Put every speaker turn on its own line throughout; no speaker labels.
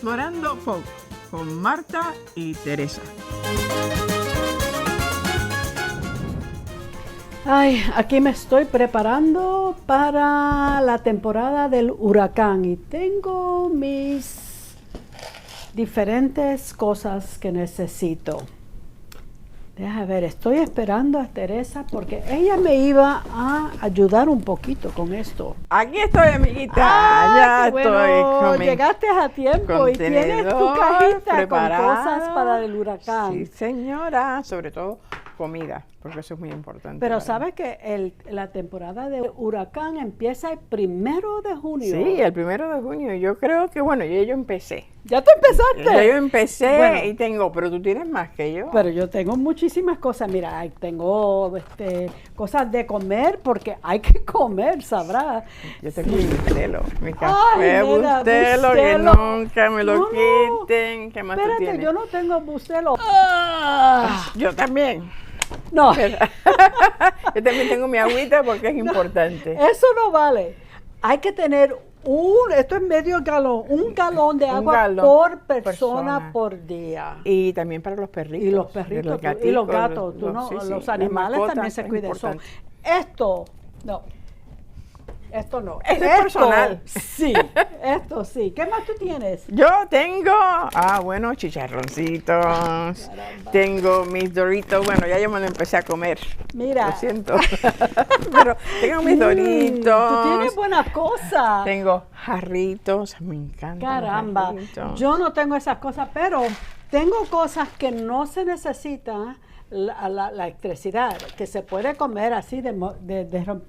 Explorando Folk con Marta y Teresa.
Ay, aquí me estoy preparando para la temporada del huracán y tengo mis diferentes cosas que necesito. Deja ver, estoy esperando a Teresa porque ella me iba a ayudar un poquito con esto.
Aquí estoy, amiguita. Ya
Qué bueno,
estoy con mi
llegaste a tiempo y tienes tu
contenedor
cajita
preparado.
con cosas para el huracán.
Sí, señora, sobre todo comida, porque eso es muy importante.
Pero
para
sabes que la temporada de huracán empieza el 1 de junio.
Sí, el 1 de junio. Yo creo que, bueno, yo empecé.
¿Ya tú empezaste?
Ya yo empecé
Bueno.
y tengo, pero tú tienes más que yo.
Pero yo tengo muchísimas cosas. Mira, tengo cosas de comer porque hay que comer, sabrás.
Yo tengo mi bustelo, mi
Ay,
café
nena,
bustelo, que
bustelo.
nunca me lo
No, no.
quiten. ¿Qué más tú
Espérate,
tienes?
yo no tengo bustelo.
Yo también.
No,
Yo también tengo mi agüita porque es importante.
eso no vale. Hay que tener esto es medio galón, un galón de
Un
agua
galón
por
persona.
persona por día.
Y también para los perritos.
Y los perritos, y los gatos,
sí, sí,
los
las
animales
mascotas,
también se
es
cuidan.
importante.
Esto no.
Esto es personal.
Sí, esto sí. ¿Qué más tú tienes?
Yo tengo, bueno, chicharroncitos, tengo mis Doritos, bueno, ya yo me lo empecé a comer,
Mira.
lo siento, pero tengo mis Doritos,
Tú tienes buenas cosas.
tengo jarritos, me encantan
Caramba,
los jarritos.
yo no tengo esas cosas, pero tengo cosas que no se necesita la electricidad, que se puede comer así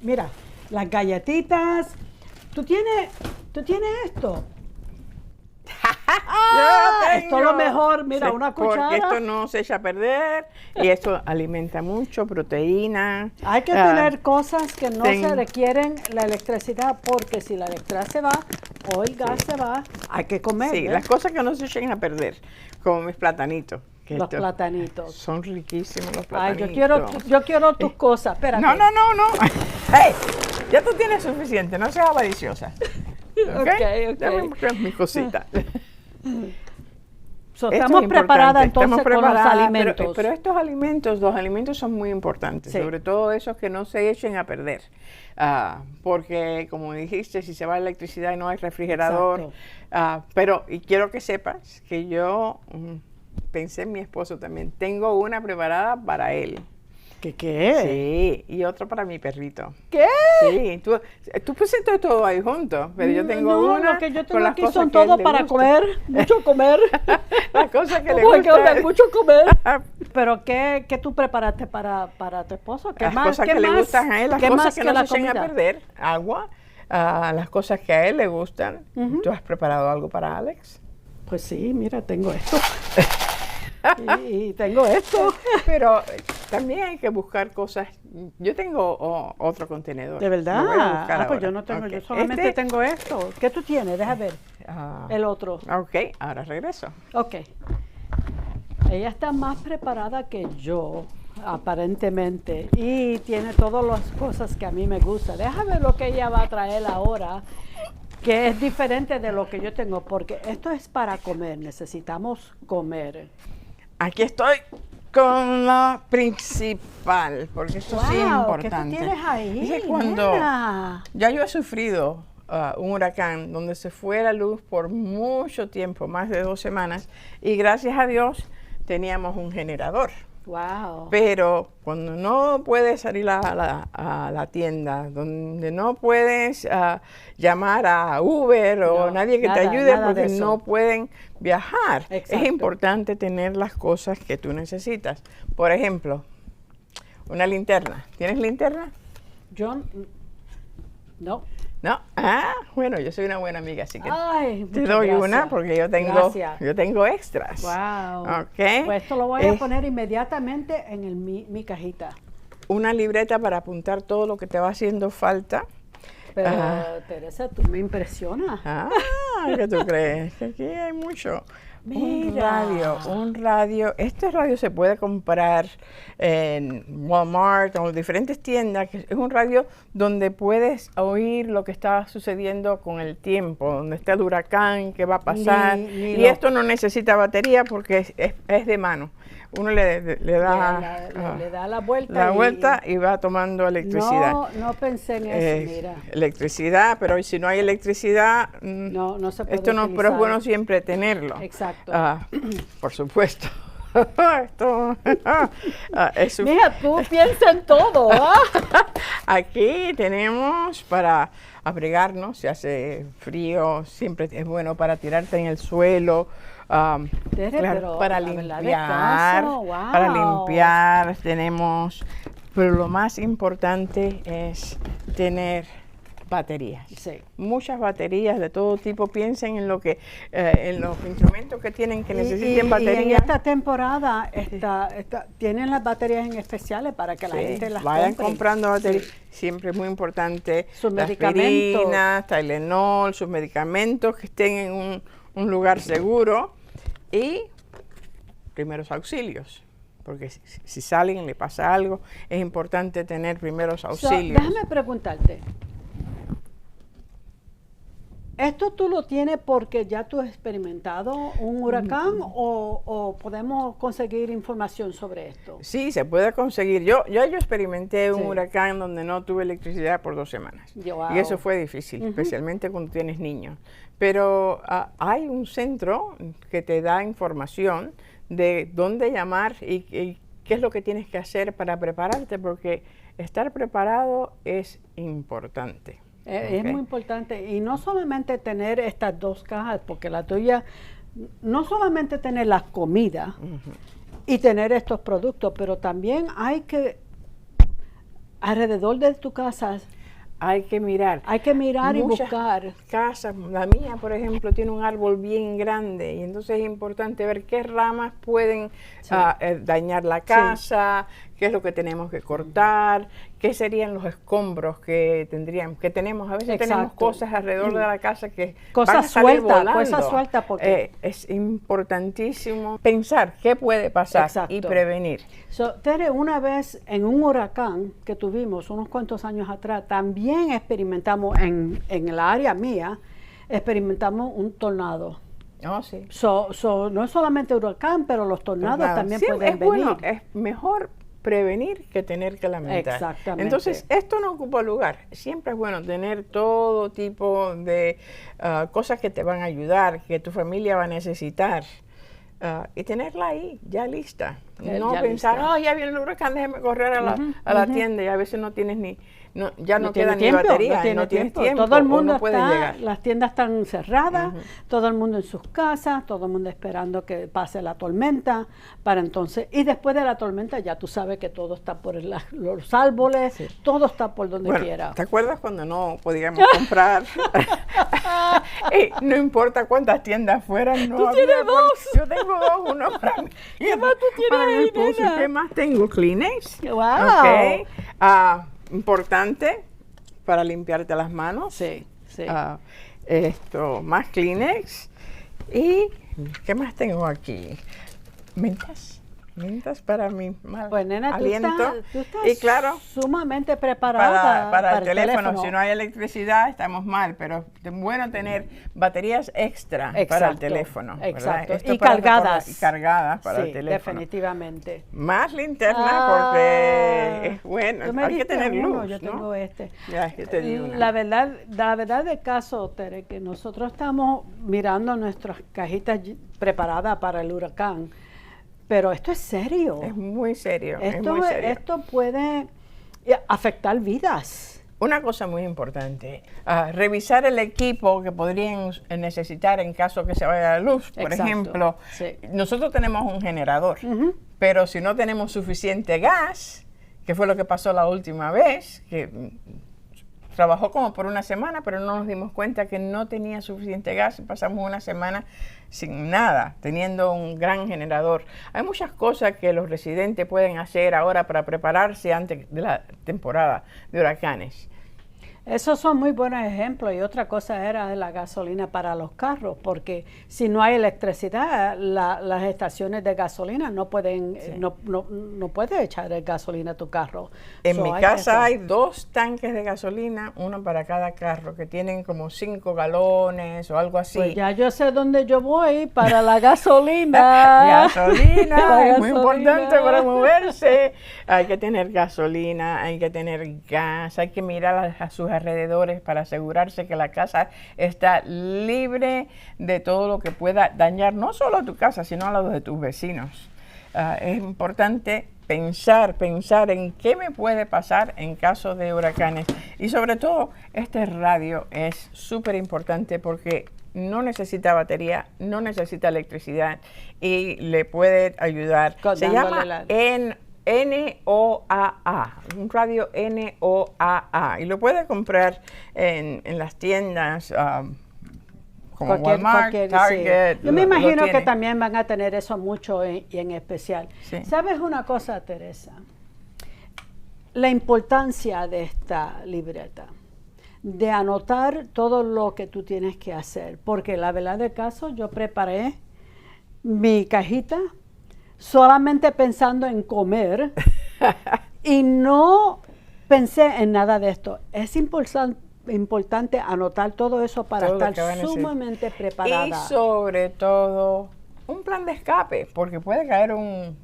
mira, las galletitas. ¿Tú tienes esto? Esto es lo mejor, mira, una cuchara.
Porque esto no se echa a perder y esto alimenta mucho, proteína.
Hay que tener cosas que no se requieren la electricidad, porque si la electricidad se va o el gas se va, hay que comer.
Sí,
¿eh?
las cosas que no se echen a perder, como mis platanitos.
Los platanitos.
Son riquísimos los
Ay,
platanitos.
yo quiero tus cosas. Espérate.
No. Hey, ya tú tienes suficiente, no seas avariciosa.
Ok.
Dame mis cositas.
So,
Esto
estamos
es
preparadas
importante,
entonces con los alimentos.
Pero estos alimentos, los alimentos son muy importantes,
Sí.
sobre todo esos que no se echen a perder. Porque, como dijiste, si se va la electricidad y no hay refrigerador.
Exacto.
Y quiero que sepas que yo pensé en mi esposo también. Tengo una preparada para él.
¿Qué?
Sí, y otra para mi perrito.
¿Qué?
Sí, tú pusiste todo ahí junto, pero yo tengo
no,
una
lo que yo
con
tengo
las
aquí
cosas
son
que a él
todo
le
para
gustan.
comer, mucho comer.
Las cosas que le
Como que
gustan.
mucho comer. Pero ¿qué tú preparaste para tu esposo? ¿Qué
Las
más?
cosas
¿Qué
que le
más?
gustan a él, las
¿Qué
cosas
más
que
que
no
la
se echen a
comida?
perder, agua, las cosas que a él le gustan.
Ujú.
¿Tú has preparado algo para Alex?
Pues sí, mira, tengo esto. y tengo esto.
Pero también hay que buscar cosas. Yo tengo otro contenedor.
¿De verdad?
Lo voy a buscar
Pues yo
ahora.
no tengo,
Ok.
yo solamente tengo esto. ¿Qué tú tienes? Deja ver. El otro.
Ok, ahora regreso.
Ok. Ella está más preparada que yo, aparentemente, y tiene todas las cosas que a mí me gustan. Déjame ver lo que ella va a traer ahora, que es diferente de lo que yo tengo, porque esto es para comer, necesitamos comer.
Aquí estoy con la principal, porque esto sí es
Wow,
importante.
¿qué tú tienes ahí,
Es que cuando
nena?
ya yo he sufrido un huracán donde se fue la luz por mucho tiempo, más de 2 semanas, y gracias a Dios teníamos un generador.
Wow.
Pero cuando no puedes salir a la tienda, donde no puedes llamar a Uber o
No,
nadie que te
nada,
ayude
nada de
porque
eso.
no pueden viajar,
Exacto.
es importante tener las cosas que tú necesitas. Por ejemplo, una linterna. ¿Tienes linterna?
Yo no.
¿No? Bueno, yo soy una buena amiga, así que
Ay,
te
muchas
doy
gracias.
una porque yo
Gracias.
tengo extras.
Wow.
Ok.
Pues esto lo voy a poner inmediatamente en mi cajita.
Una libreta para apuntar todo lo que te va haciendo falta.
Pero, Teresa, tú me impresionas.
¿Qué tú crees? Que aquí hay mucho.
Mira.
Un radio. Este radio se puede comprar en Walmart o en diferentes tiendas. Es un radio donde puedes oír lo que está sucediendo con el tiempo, donde está el huracán, qué va a pasar. Y esto no necesita batería porque es de mano. Uno le da
la vuelta
y va tomando electricidad.
No pensé en eso, mira.
Electricidad, pero si no hay electricidad,
no se puede
esto no,
utilizar.
pero es bueno siempre tenerlo.
Exacto.
Por supuesto.
Mira, tú piensas en todo, ¿ah?
Aquí tenemos para abrigarnos, si hace frío, siempre es bueno para tirarte en el suelo. Claro, para limpiar tenemos, pero lo más importante es tener baterías.
Sí.
Muchas baterías de todo tipo. Piensen en lo que en los instrumentos que tienen que necesiten baterías.
Y en esta temporada tienen las baterías en especiales para que la gente las
vayan
compre.
comprando baterías. Sí. Siempre es muy importante.
Sus
las
medicamentos.
aspirinas, Tylenol, sus medicamentos que estén en un lugar seguro. Y primeros auxilios, porque si salen y le pasa algo, es importante tener primeros auxilios.
Déjame preguntarte, ¿esto tú lo tienes porque ya tú has experimentado un huracán o podemos conseguir información sobre esto?
Sí, se puede conseguir. Yo experimenté un huracán donde no tuve electricidad por 2 semanas.
Wow.
Y eso fue difícil, especialmente cuando tienes niños. Pero hay un centro que te da información de dónde llamar y qué es lo que tienes que hacer para prepararte, porque estar preparado es importante.
Es muy importante. Y no solamente tener estas 2 cajas, porque la tuya, no solamente tener la comida y tener estos productos, pero también hay que, alrededor de tu casa, hay que mirar y buscar.
Casas, la mía, por ejemplo, tiene un árbol bien grande y entonces es importante ver qué ramas pueden dañar la casa, qué es lo que tenemos que cortar, qué serían los escombros que tenemos. A veces tenemos cosas alrededor de la casa que van a salir volando.
Cosas sueltas porque
es importantísimo pensar qué puede pasar y prevenir.
Tere, una vez en un huracán que tuvimos unos cuantos años atrás, también experimentamos en el área mía, experimentamos un tornado.
Oh, sí.
No es solamente huracán, pero los tornados también pueden venir.
Bueno, es mejor prevenir que tener que lamentar.
Exactamente.
Entonces, esto no ocupa lugar. Siempre es bueno tener todo tipo de cosas que te van a ayudar, que tu familia va a necesitar. Y tenerla ahí, ya lista. No pensar, ya viene el huracán, déjame correr a la tienda, y a veces no tienes ya no queda ni batería, no tienes tiempo.
Todo el mundo
está,
las tiendas están cerradas, todo el mundo en sus casas, todo el mundo esperando que pase la tormenta, para entonces, y después de la tormenta ya tú sabes que todo está por los árboles, todo está por donde quiera.
¿Te acuerdas cuando no podíamos comprar? No importa cuántas tiendas fueran, no.
Tú tienes 2.
Yo tengo 2, uno para mí.
¿Qué más tú tienes ahí, nena?
¿Qué más tengo? Kleenex.
Wow.
Importante para limpiarte las manos.
Sí.
Más Kleenex. ¿Y qué más tengo aquí? Mentas para mi mal
pues, nena,
aliento.
Tú estás
y claro,
sumamente preparada
para el teléfono. Si no hay electricidad, estamos mal, pero es bueno tener baterías extra para el teléfono.
Exacto.
Y
cargadas.
Cargadas para el teléfono.
Definitivamente.
Más linterna porque es bueno. Hay que tener luz.
Yo tengo
Ya, yo te digo
la verdad del caso, Tere, que nosotros estamos mirando nuestras cajitas preparadas para el huracán. Pero esto es serio.
Es muy serio.
Esto puede afectar vidas.
Una cosa muy importante, revisar el equipo que podrían necesitar en caso que se vaya la luz. Por ejemplo, nosotros tenemos un generador, pero si no tenemos suficiente gas, que fue lo que pasó la última vez, que trabajó como por 1 semana, pero no nos dimos cuenta que no tenía suficiente gas y pasamos 1 semana sin nada, teniendo un gran generador. Hay muchas cosas que los residentes pueden hacer ahora para prepararse antes de la temporada de huracanes.
Esos son muy buenos ejemplos. Y otra cosa era la gasolina para los carros, porque si no hay electricidad, las estaciones de gasolina no pueden, no puedes echar gasolina a tu carro.
En mi casa hay 2 tanques de gasolina, uno para cada carro, que tienen como 5 galones o algo así.
Pues ya yo sé dónde yo voy para la gasolina.
Gasolina, es muy importante para moverse. Hay que tener gasolina, hay que tener gas, hay que mirar a sus alrededores para asegurarse que la casa está libre de todo lo que pueda dañar no solo a tu casa, sino a los de tus vecinos. Es importante pensar en qué me puede pasar en caso de huracanes. Y sobre todo, este radio es súper importante porque no necesita batería, no necesita electricidad y le puede ayudar. Se llama NOAA, un radio NOAA, y lo puedes comprar en las tiendas como Walmart, Target.
Sí. Yo me imagino que también van a tener eso mucho y en especial. Sí. ¿Sabes una cosa, Teresa? La importancia de esta libreta, de anotar todo lo que tú tienes que hacer, porque la verdad del caso, yo preparé mi cajita solamente pensando en comer y no pensé en nada de esto. Es importante anotar todo eso para estar sumamente preparada.
Y sobre todo, un plan de escape, porque puede caer un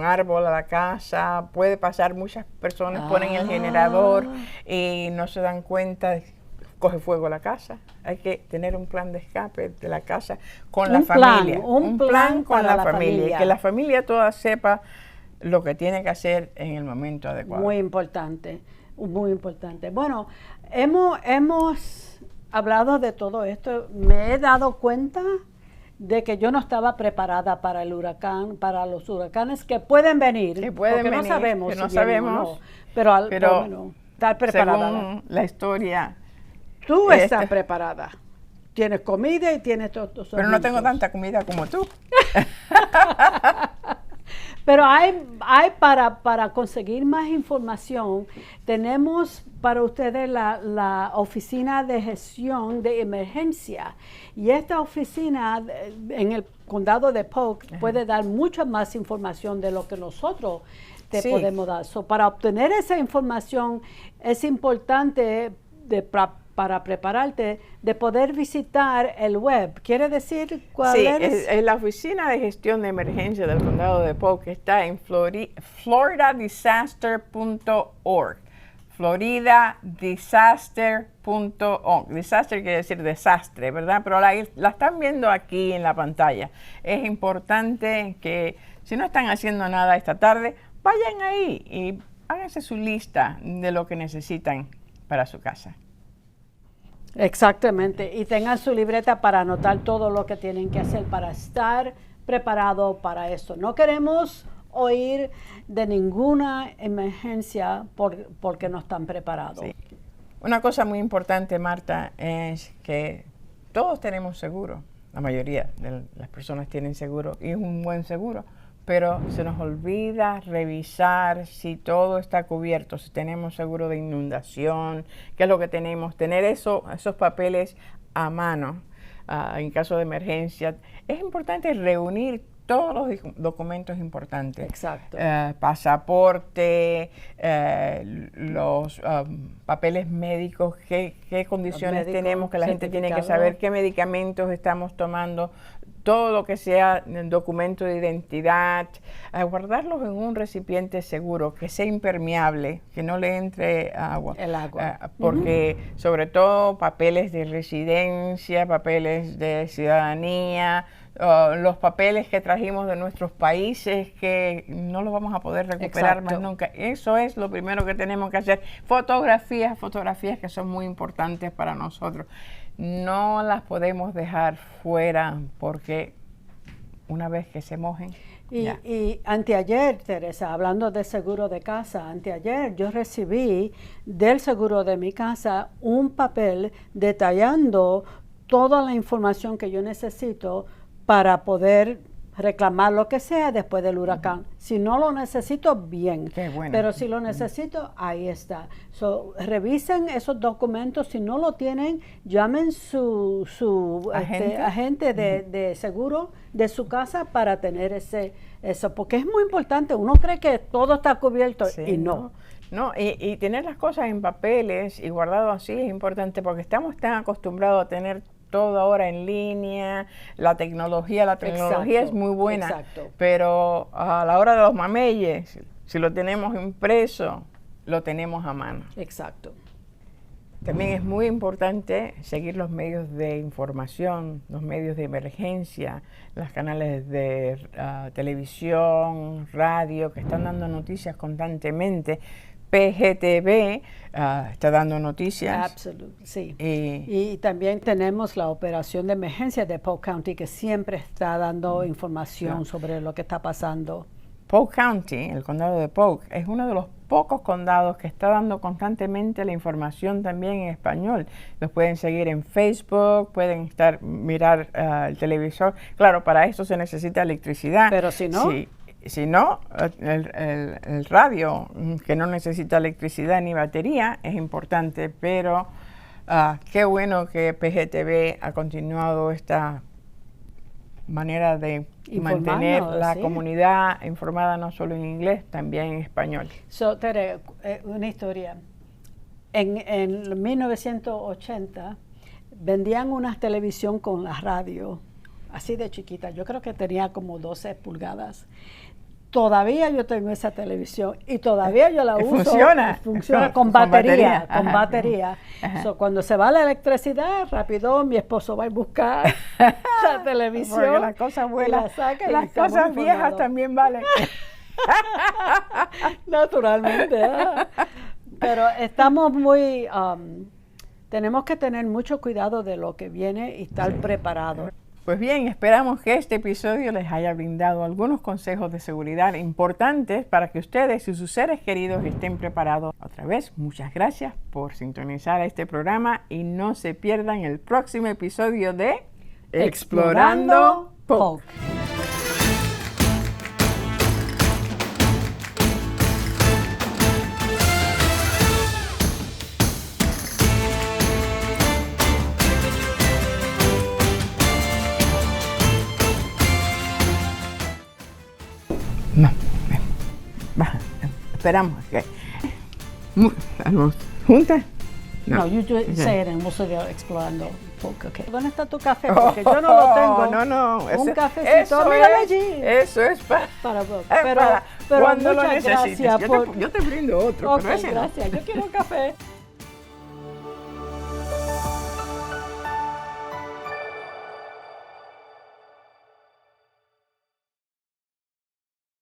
árbol a la casa, puede pasar, muchas personas ponen el generador y no se dan cuenta, coge fuego la casa. Hay que tener un plan de escape de la casa con la familia. Un plan con la familia. Que la familia toda sepa lo que tiene que hacer en el momento adecuado.
Muy importante, muy importante. Bueno, hemos hablado de todo esto. Me he dado cuenta de que yo no estaba preparada para el huracán, para los huracanes que pueden venir.
Que pueden venir,
no sabemos
que no
si
sabemos.
No, pero bueno, estar preparada.
Según la historia,
tú estás preparada. Tienes comida y tienes todos.
Pero no tengo tanta comida como tú.
Pero hay para conseguir más información, tenemos para ustedes la oficina de gestión de emergencia. Y esta oficina en el condado de Polk puede dar mucha más información de lo que nosotros te podemos dar. So, para obtener esa información es importante para prepararte, de poder visitar el web. ¿Quiere decir cuál es?
Es la Oficina de Gestión de Emergencia del Condado de Polk, que está en floridadisaster.org. floridadisaster.org. Disaster quiere decir desastre, ¿verdad? Pero la están viendo aquí en la pantalla. Es importante que, si no están haciendo nada esta tarde, vayan ahí y háganse su lista de lo que necesitan para su casa.
Exactamente, y tengan su libreta para anotar todo lo que tienen que hacer para estar preparado para eso. No queremos oír de ninguna emergencia porque no están preparados.
Sí. Una cosa muy importante, Marta, es que todos tenemos seguro. La mayoría de las personas tienen seguro y es un buen seguro. Pero se nos olvida revisar si todo está cubierto, si tenemos seguro de inundación, qué es lo que tenemos, tener esos papeles a mano en caso de emergencia. Es importante reunir todos los documentos importantes.
Exacto.
Pasaporte, los papeles médicos, qué condiciones tenemos, que la gente tiene que saber qué medicamentos estamos tomando, todo lo que sea documento de identidad, guardarlos en un recipiente seguro, que sea impermeable, que no le entre agua.
El agua.
Porque sobre todo papeles de residencia, papeles de ciudadanía, los papeles que trajimos de nuestros países que no los vamos a poder recuperar más nunca. Eso es lo primero que tenemos que hacer. Fotografías que son muy importantes para nosotros. No las podemos dejar fuera porque una vez que se mojen.
Y anteayer, Teresa, hablando de seguro de casa, anteayer yo recibí del seguro de mi casa un papel detallando toda la información que yo necesito para poder reclamar lo que sea después del huracán. Si no lo necesito, bien.
Qué bueno.
Pero si lo necesito, ahí está. Revisen esos documentos. Si no lo tienen, llamen su agente de seguro de su casa para tener eso. Porque es muy importante. Uno cree que todo está cubierto y no.
No, y tener las cosas en papeles y guardado así es importante porque estamos tan acostumbrados a tener todo ahora en línea, la tecnología es muy buena, pero a la hora de los mameyes, si lo tenemos impreso, lo tenemos a mano.
Exacto.
También es muy importante seguir los medios de información, los medios de emergencia, los canales de televisión, radio, que están dando noticias constantemente. PGTV está dando noticias.
Absolutamente, sí. Y también tenemos la operación de emergencia de Polk County que siempre está dando información sobre lo que está pasando.
Polk County, el condado de Polk, es uno de los pocos condados que está dando constantemente la información también en español. Los pueden seguir en Facebook, pueden mirar el televisor. Claro, para eso se necesita electricidad.
Pero si no...
Si no, el radio, que no necesita electricidad ni batería, es importante, pero qué bueno que PGTV ha continuado esta manera de mantener la comunidad informada no solo en inglés, también en español.
Tere, una historia. En 1980 vendían una televisión con la radio, así de chiquita. Yo creo que tenía como 12 pulgadas. Todavía yo tengo esa televisión y todavía yo la uso. Funciona con batería. Cuando se va la electricidad, rápido mi esposo va a buscar la televisión.
Porque las cosas buenas, las cosas viejas también valen.
Naturalmente. Pero estamos tenemos que tener mucho cuidado de lo que viene y estar preparados.
Pues bien, esperamos que este episodio les haya brindado algunos consejos de seguridad importantes para que ustedes y sus seres queridos estén preparados. Otra vez, muchas gracias por sintonizar este programa y no se pierdan el próximo episodio de Explorando Polk. No, baja, esperamos que... ¿Juntas?
No, you say it and we'll say explorando Polk, okay. ¿Dónde está tu café? Porque yo no lo tengo.
No.
Un cafecito, míralo allí.
Eso es para
Polk.
Pero
cuando
lo necesites. Yo te brindo otro.
Okay, pero gracias, yo quiero un café.